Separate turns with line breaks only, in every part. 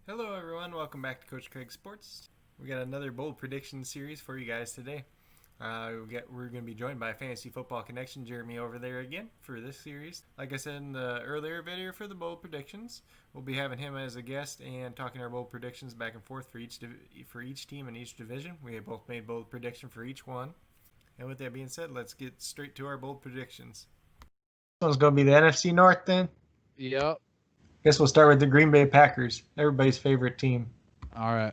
Hello, everyone. Welcome back to Coach Craig Sports. We got another bold prediction series for you guys today. We're going to be joined by Fantasy Football Connection Jeremy over there again for this series. Like I said in the earlier video for the bold predictions, we'll be having him as a guest and talking our bold predictions back and forth for each team in each division. We have both made bold prediction for each one. And with that being said, let's get straight to our bold predictions. This one's going to be the NFC North then.
Yep.
Guess we'll start with the Green Bay Packers, everybody's favorite team.
All right.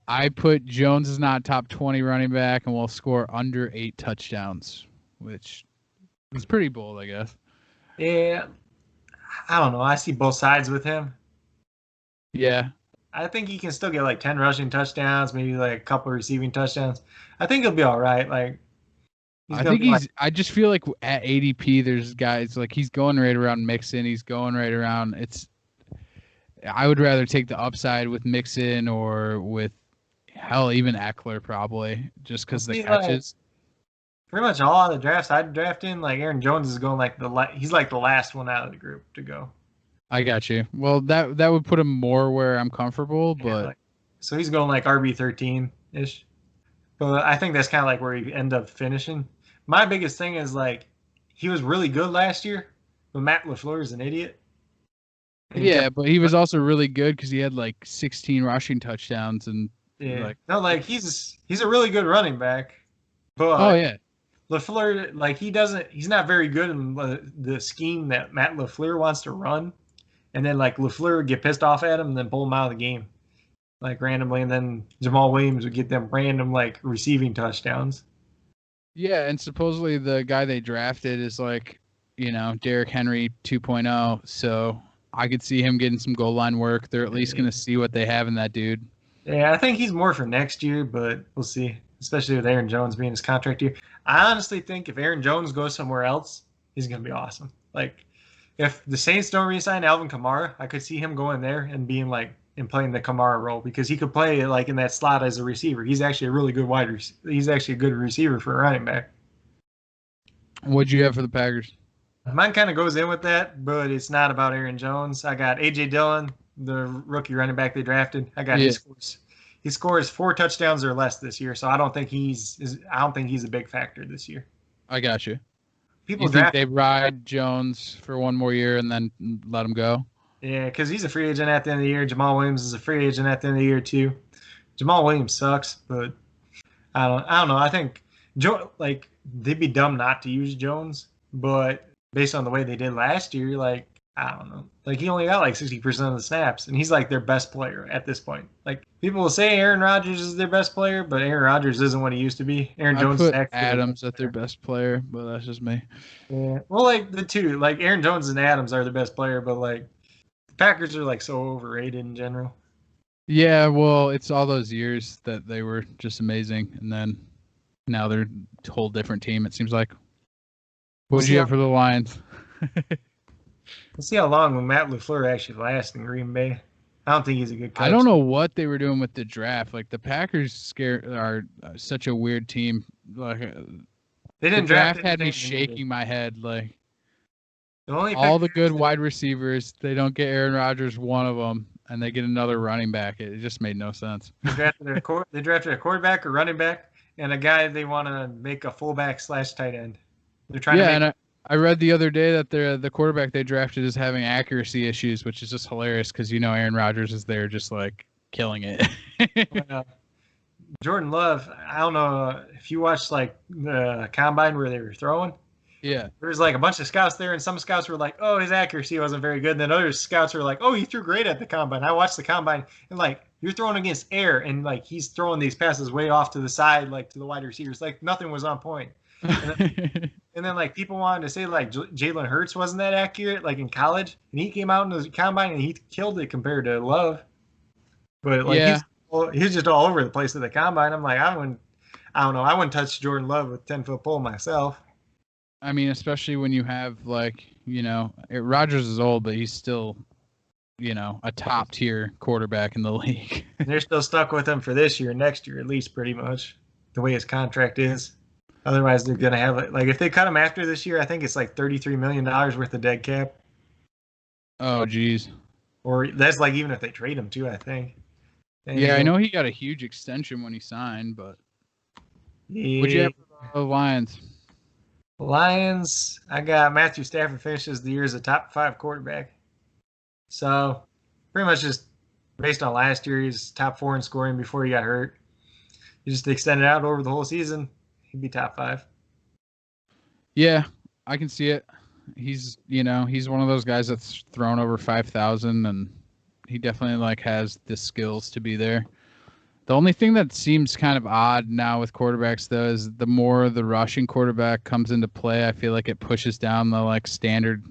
I put Jones is not top 20 running back and will score under 8 touchdowns, which is pretty bold, I guess.
Yeah, I don't know. I see both sides with him.
Yeah.
I think he can still get like 10 rushing touchdowns, maybe like a couple receiving touchdowns. I think he'll be all right.
I just feel like at ADP, there's guys like he's going right around Mixon. He's going right around. I would rather take the upside with Mixon or with hell, even Eckler probably, just because the catches.
Pretty much all of the drafts I'd draft in, like Aaron Jones is going like he's like the last one out of the group to go.
I got you. Well, that would put him more where I'm comfortable, but
so he's going like RB13 ish. But I think that's kind of like where he end up finishing. My biggest thing is like he was really good last year, but Matt LaFleur is an idiot.
Yeah, but he was also really good because he had like 16 rushing touchdowns and
he's a really good running back. But LaFleur, he's not very good in the scheme that Matt LaFleur wants to run. And then like LaFleur would get pissed off at him and then pull him out of the game like randomly, and then Jamal Williams would get them random like receiving touchdowns.
Yeah, and supposedly the guy they drafted is like, Derrick Henry 2.0, so I could see him getting some goal line work. They're at least going to see what they have in that dude.
Yeah, I think he's more for next year, but we'll see, especially with Aaron Jones being his contract year. I honestly think if Aaron Jones goes somewhere else, he's going to be awesome. Like, if the Saints don't re-sign Alvin Kamara, I could see him going there and being like, and playing the Kamara role because he could play like in that slot as a receiver. He's actually a really good he's actually a good receiver for a running back.
What'd you have for the Packers?
Mine kind of goes in with that, but it's not about Aaron Jones. I got A.J. Dillon, the rookie running back they drafted. I got he scores 4 touchdowns or less this year, so I don't think he's a big factor this year.
I got you. You think they ride Jones for one more year and then let him go?
Yeah, because he's a free agent at the end of the year. Jamal Williams is a free agent at the end of the year too. Jamal Williams sucks, but I don't know. I think they'd be dumb not to use Jones, but based on the way they did last year, like I don't know. Like he only got like 60% of the snaps, and he's like their best player at this point. Like people will say Aaron Rodgers is their best player, but Aaron Rodgers isn't what he used to be. Aaron Jones
put Adams at their best player, but that's just me.
Yeah. Well, like the two, like Aaron Jones and Adams are the best player, but like Packers are like so overrated in general.
Yeah, well, it's all those years that they were just amazing, and then now they're a whole different team. It seems like. What do you have for the Lions?
We'll see how long Matt LaFleur actually lasts in Green Bay. I don't think he's a good coach.
I don't know what they were doing with the draft. Like the Packers are such a weird team. Like
they didn't
draft had me shaking my head. Like all the good wide receivers, they don't get Aaron Rodgers, one of them, and they get another running back. It just made no sense.
They drafted a quarterback or running back and a guy they want to make a fullback / tight end. They're trying
and I read the other day that the quarterback they drafted is having accuracy issues, which is just hilarious because Aaron Rodgers is there just like killing it.
Jordan Love, I don't know if you watched like the combine where they were throwing.
Yeah.
There's like a bunch of scouts there, and some scouts were like, oh, his accuracy wasn't very good. And then other scouts were like, oh, he threw great at the combine. I watched the combine, and like you're throwing against air, and like he's throwing these passes way off to the side, like to the wide receivers. Like nothing was on point. And then like people wanted to say like Jalen Hurts wasn't that accurate like in college, and he came out in the combine and he killed it compared to Love. But like he's just all over the place at the combine. I'm like, I don't know. I wouldn't touch Jordan Love with 10-foot pole myself.
I mean, especially when you have like Rodgers is old, but he's still a top tier quarterback in the league.
They're still stuck with him for this year, next year at least, pretty much the way his contract is. Otherwise, they're going to have it. Like, if they cut him after this year, I think it's like $33 million worth of dead cap.
Oh, geez.
Or that's like even if they trade him too, I think.
Yeah, I
And
know he got a huge extension when he signed, but what'd you
yeah,
have for the Lions?
Lions, I got Matthew Stafford finishes the year as a top 5 quarterback. So pretty much just based on last year, he's top 4 in scoring before he got hurt. You just extend it out over the whole season, he'd be top 5.
Yeah, I can see it. He's one of those guys that's thrown over 5,000, and he definitely like has the skills to be there. The only thing that seems kind of odd now with quarterbacks though is the more the rushing quarterback comes into play, I feel like it pushes down the like standard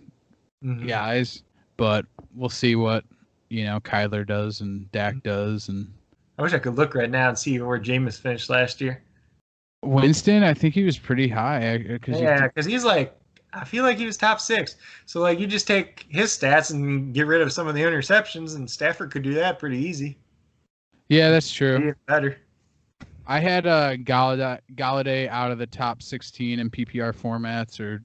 Mm-hmm.
guys. But we'll see what Kyler does and Dak does and
I wish I could look right now and see where Jameis finished last year.
Winston. I think he was pretty high because
Yeah, because he's like, I feel like he was top 6. So like, you just take his stats and get rid of some of the interceptions, and Stafford could do that pretty easy.
yeah, that's true.
Be better.
I had Galladay out of the top 16 in PPR formats, or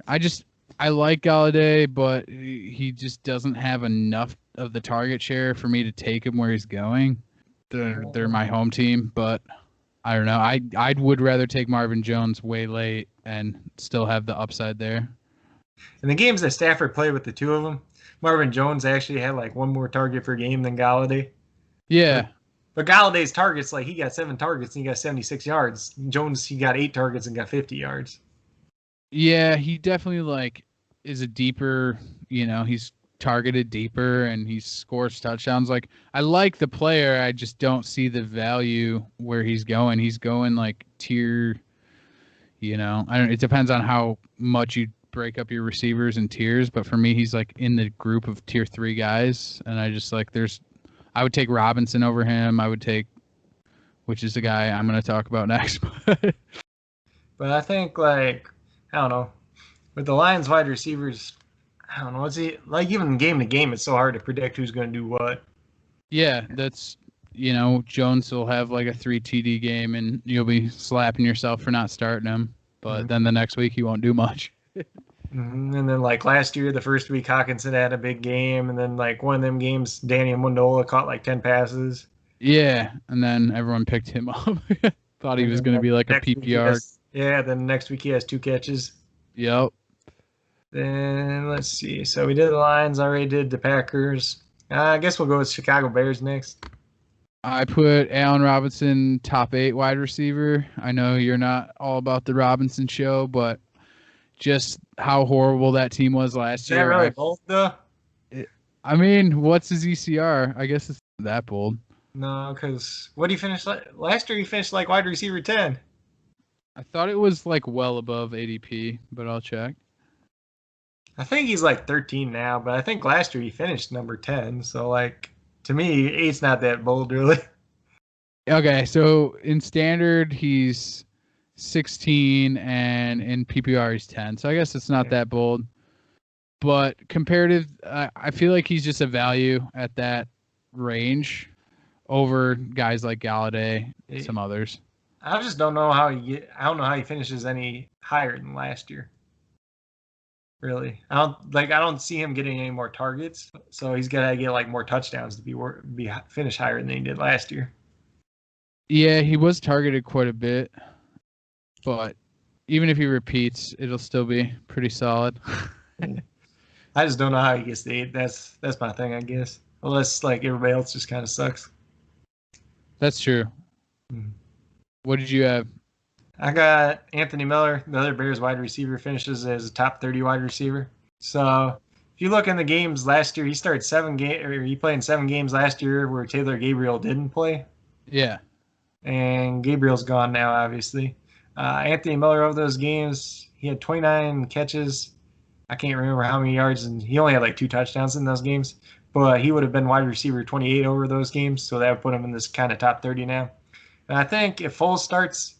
I like Galladay, but he just doesn't have enough of the target share for me to take him where he's going. They're my home team, but I don't know. I would rather take Marvin Jones way late and still have the upside there.
In the games that Stafford played with the two of them, Marvin Jones actually had like one more target per game than Galladay. But
Yeah,
but Galladay's targets, like he got 7 targets and he got 76 yards. Jones, he got 8 targets and got 50 yards.
yeah, he definitely like is a deeper. He's targeted deeper and he scores touchdowns. Like I like the player, I just don't see the value where he's going. He's going like tier. I don't. It depends on how much you break up your receivers in tiers, but for me, he's like in the group of tier 3 guys, and I just like I would take Robinson over him. I would take, which is the guy I'm going to talk about next.
But I think like, I don't know, with the Lions wide receivers, I don't know. It's like even game to game, it's so hard to predict who's going to do what.
Yeah, that's Jones will have like a 3 TD game, and you'll be slapping yourself for not starting him. But then the next week he won't do much.
And then like last year, the first week Hawkinson had a big game, and then like one of them games, Danny Amendola caught like 10 passes.
Yeah, and then everyone picked him up. Thought he
And
was
then
going to
like,
be like a
next week he
PPR.
then next week he has 2 catches.
Yep.
Then let's see. So we did the Lions, already did the Packers. I guess we'll go with Chicago Bears next.
I put Allen Robinson top 8 wide receiver. I know you're not all about the Robinson show, but just how horrible that team was last
Is that
year.
really bold though?
I mean, what's his ECR? I guess it's that bold.
No, because what did he finish last year? He finished like wide receiver 10.
I thought it was like well above ADP, but I'll check.
I think he's like 13 now, but I think last year he finished number 10. So like to me, 8's not that bold really.
Okay, so in standard he's 16 and in PPR he's 10. So I guess it's not that bold. But comparative, I feel like he's just a value at that range over guys like Galladay and some others.
I just don't know how I don't know how he finishes any higher than last year. Really, I don't see him getting any more targets. So he's got to get like more touchdowns to be finish higher than he did last year.
Yeah, he was targeted quite a bit, but even if he repeats, it'll still be pretty solid.
I just don't know how he gets the 8. That's my thing, I guess. Unless like everybody else just kind of sucks.
That's true.
Mm-hmm.
What did you have?
I got Anthony Miller, the other Bears wide receiver, finishes as a top 30 wide receiver. So if you look in the games last year, he started 7 games, or he played in 7 games last year where Taylor Gabriel didn't play.
Yeah.
And Gabriel's gone now, obviously. Anthony Miller, of those games, he had 29 catches. I can't remember how many yards, and he only had like 2 touchdowns in those games. But he would have been wide receiver 28 over those games, so that would put him in this kind of top 30 now. And I think if Foles starts,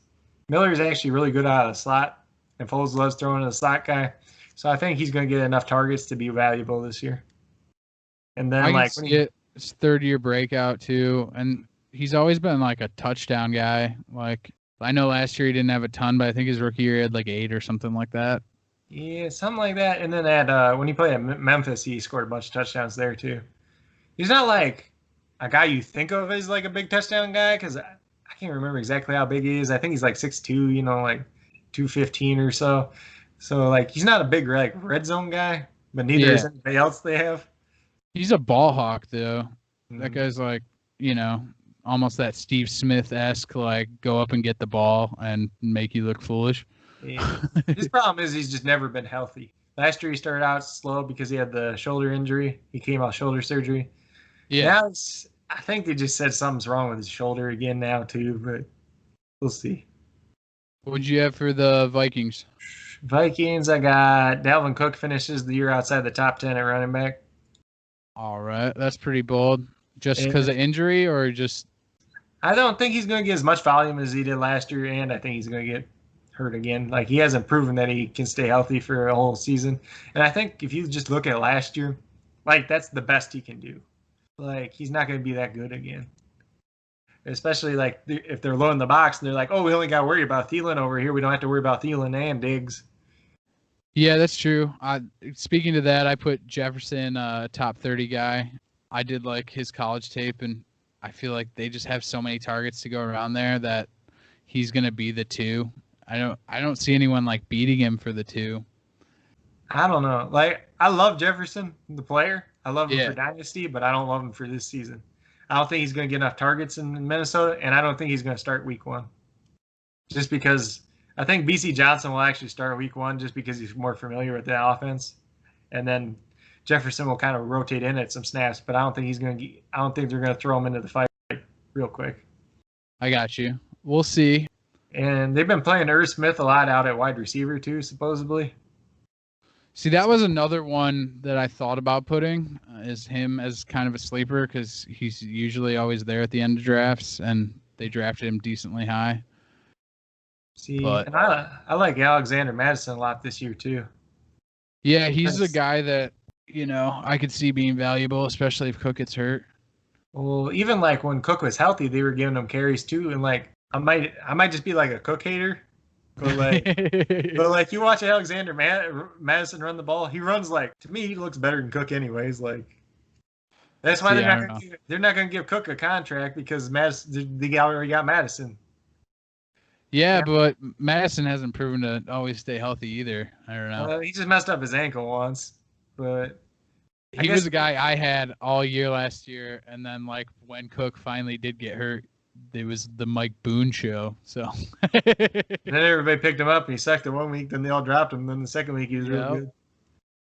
Miller's actually really good out of the slot, and Foles loves throwing to the slot guy. So I think he's going to get enough targets to be valuable this year. And then
I can see it. It's 3rd-year breakout too, and he's always been like a touchdown guy. Like I know last year he didn't have a ton, but I think his rookie year he had like 8 or something like that.
Yeah, something like that. And then when he played at Memphis, he scored a bunch of touchdowns there too. He's not like a guy you think of as like a big touchdown guy because I can't remember exactly how big he is. I think he's like 6'2", like 215 or so. So like he's not a big like red zone guy, but neither is
Yeah,
anybody else they have.
he's a ball hawk though. That
Mm.
guy's like, almost that Steve Smith esque, like go up and get the ball and make you look foolish.
Yeah. His problem is he's just never been healthy. Last year he started out slow because he had the shoulder injury. He came out shoulder surgery.
Yeah.
Now I think they just said something's wrong with his shoulder again now too, but we'll see.
What'd you have for the Vikings?
Vikings, I got Dalvin Cook finishes the year outside the top 10 at running back.
All right, that's pretty bold. Just because
And
of injury, or just
I don't think he's going to get as much volume as he did last year, and I think he's going to get hurt again. Like he hasn't proven that he can stay healthy for a whole season. And I think if you just look at last year, like that's the best he can do. Like he's not going to be that good again. Especially like if they're low in the box and they're like, oh, we only got to worry about Thielen over here. We don't have to worry about Thielen and Diggs.
yeah, that's true. Speaking to that, I put Jefferson top 30 guy. I did like his college tape, and I feel like they just have so many targets to go around there that he's gonna be the two. I don't see anyone like beating him for the two.
I don't know. Like I love Jefferson, the player. I love him for
Yeah,
Dynasty, but I don't love him for this season. I don't think he's going to get enough targets in Minnesota, and I don't think he's going to start week one. Just because I think BC Johnson will actually start week one just because he's more familiar with the offense. And then Jefferson will kind of rotate in at some snaps, but I don't think I don't think they're going to throw him into the fight real quick.
I got you. We'll see.
And they've been playing Irv Smith a lot out at wide receiver too, supposedly.
See, that was another one that I thought about putting is him as kind of a sleeper because he's usually always there at the end of drafts, and they drafted him decently high.
See,
But
and I like Alexander Madison a lot this year too.
yeah, he's a
That's,
guy that I could see being valuable, especially if Cook gets hurt.
well, even like when Cook was healthy, they were giving him carries too, and like I might just be like a Cook hater, but like you watch Alexander Madison run the ball, he runs like to me he looks better than Cook anyways. Like that's why
See, I don't know.
they're not gonna give Cook a contract because Madison they already got Madison.
Yeah, but Madison hasn't proven to always stay healthy either. I don't know.
He just messed up his ankle once, but I
He was
guess
a guy I had all year last year, and then like when Cook finally did get hurt, it was the Mike Boone show. So
then everybody picked him up and he sucked it one week, then they all dropped him. Then the second week he was real
yeah,
good.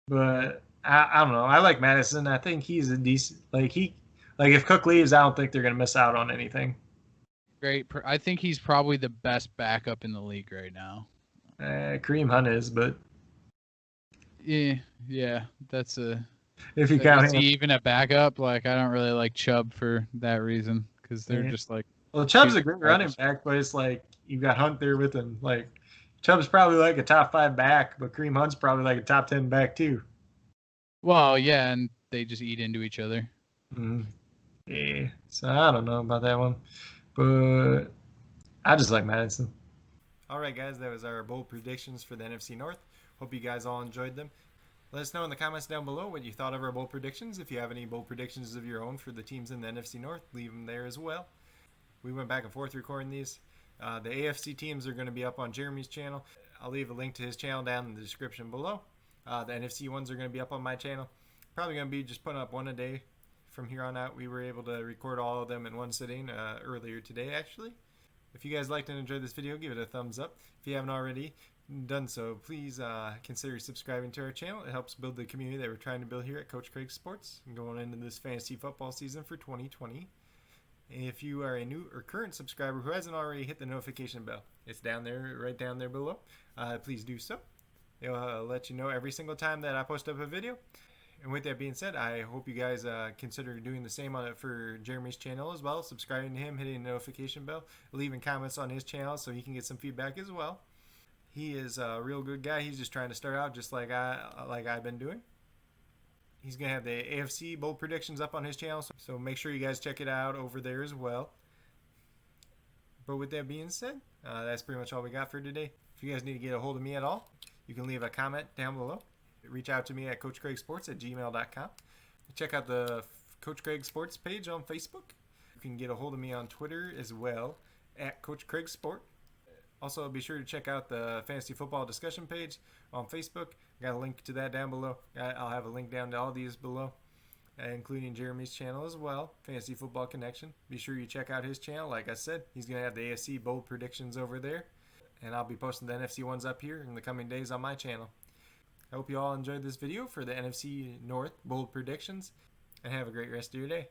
But I don't know. I like Madison. I think he's a decent like if Cook leaves, I don't think they're gonna miss out on anything.
great. I think he's probably the best backup in the league right now.
Kareem Hunt is, but
Yeah, that's a.
if you count
Is he
him,
even a backup? Like, I don't really like Chubb for that reason because they're
yeah.
just like.
Well, Chubb's
two
a great running
starters.
back, but it's like you got Hunt there with him. Like Chubb's probably like a top 5 back, but Kareem Hunt's probably like a top 10 back too.
Well, yeah, and they just eat into each other.
Mm-hmm. Yeah, so I don't know about that one, but I just like Madison. All right, guys, that was our bold predictions for the NFC North. Hope you guys all enjoyed them. Let us know in the comments down below what you thought of our bold predictions. If you have any bold predictions of your own for the teams in the NFC North, leave them there as well. We went back and forth recording these. The AFC teams are going to be up on Jeremy's channel. I'll leave a link to his channel down in the description below. The NFC ones are going to be up on my channel. Probably going to be just putting up one a day from here on out. We were able to record all of them in one sitting earlier today, actually. If you guys liked and enjoyed this video, give it a thumbs up. If you haven't already done so, please consider subscribing to our channel. It helps build the community that we're trying to build here at Coach Craig Sports and going into this fantasy football season for 2020. If you are a new or current subscriber who hasn't already hit the notification bell, it's down there, right down there below. Please do so. It'll let you know every single time that I post up a video. And with that being said, I hope you guys consider doing the same on it for Jeremy's channel as well, subscribing to him, hitting the notification bell, leaving comments on his channel so he can get some feedback as well. He is a real good guy. He's just trying to start out just like I've been doing. He's going to have the AFC bold predictions up on his channel, so make sure you guys check it out over there as well. But with that being said, that's pretty much all we got for today. If you guys need to get a hold of me at all, you can leave a comment down below. Reach out to me at CoachCraigSports@gmail.com. Check out the Coach Craig Sports page on Facebook. You can get a hold of me on Twitter as well, at Coach Craig Sport. Also, be sure to check out the Fantasy Football discussion page on Facebook. I got a link to that down below. I'll have a link down to all these below, including Jeremy's channel as well, Fantasy Football Connection. Be sure you check out his channel. Like I said, he's going to have the AFC bold predictions over there, and I'll be posting the NFC ones up here in the coming days on my channel. I hope you all enjoyed this video for the NFC North bold predictions, and have a great rest of your day.